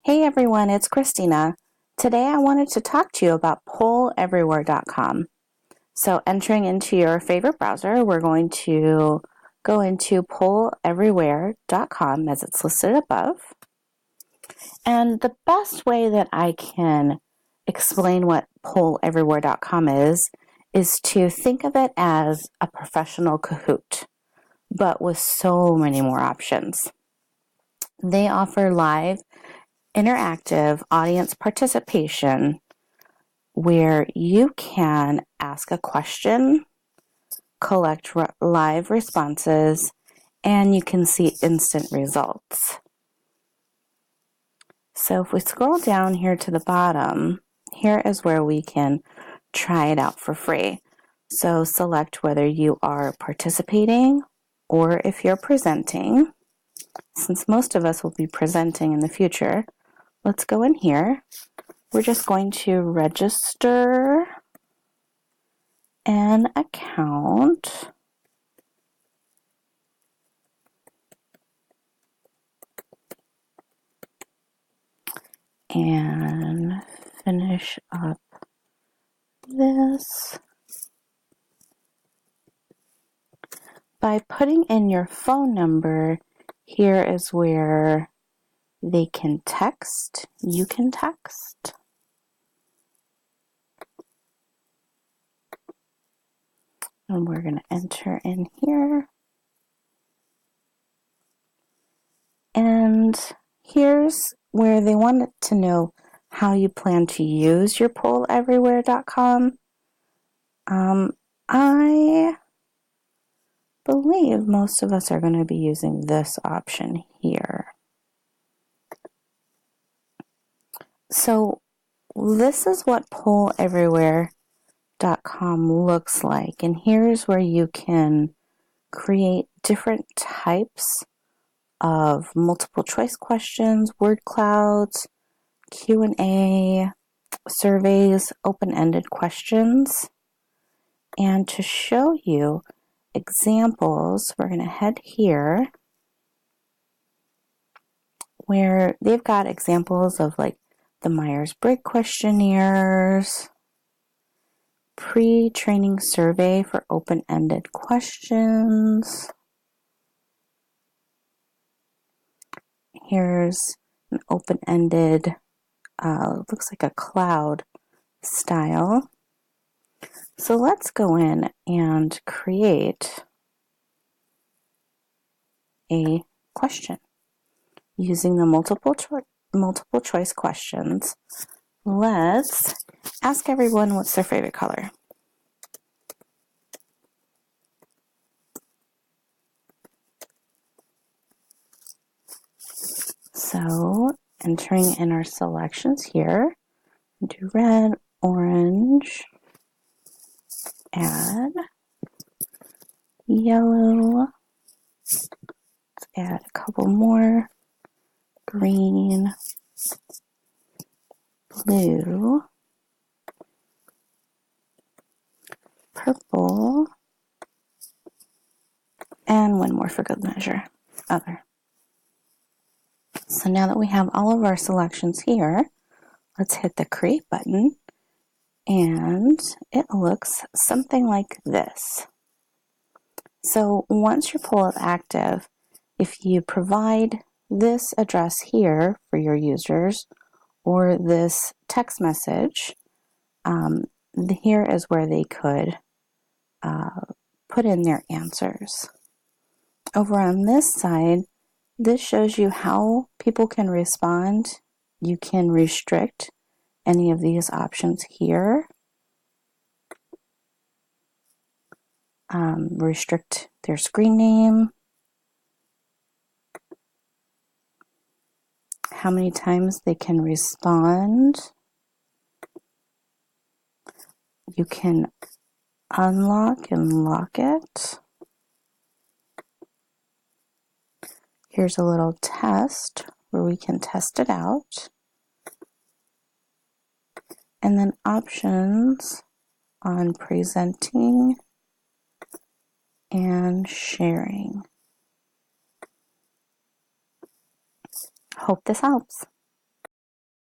Hey everyone, it's Christina. Today I wanted to talk to you about polleverywhere.com. So entering into your favorite browser, we're going to go into polleverywhere.com as it's listed above. And the best way that I can explain what polleverywhere.com is to think of it as a professional Kahoot, but with so many more options. They offer live interactive audience participation where you can ask a question, collect live responses, and you can see instant results. So if we scroll down here to the bottom, here is where we can try it out for free. So select whether you are participating or if you're presenting. Since most of us will be presenting in the future, let's go in here. We're just going to register an account. And finish up this by putting in your phone number. Here is where they can text. You can text. And we're going to enter in here. And here's where they wanted to know how you plan to use your polleverywhere.com. I believe most of us are going to be using this option here. So this is what polleverywhere.com looks like, and here's where you can create different types of multiple choice questions, word clouds, Q&A, surveys, open-ended questions. And to show you examples, we're going to head here where they've got examples of like the Myers-Briggs questionnaires, pre-training survey for open-ended questions. Here's an open-ended, looks like a cloud style. So let's go in and create a question using the multiple choice questions. Let's ask everyone what's their favorite color. So entering in our selections here, do red, orange, add yellow, let's add a couple more, green, blue, purple, and one more for good measure, other. So now that we have all of our selections here, let's hit the create button, and it looks something like this. So once your poll is active, if you provide this address here for your users or this text message, here is where they could put in their answers. Over on this side, this shows you how people can respond. You can restrict any of these options here. Restrict their screen name, how many times they can respond. You can unlock and lock it. Here's a little test where we can test it out. And then options on presenting and sharing. Hope this helps.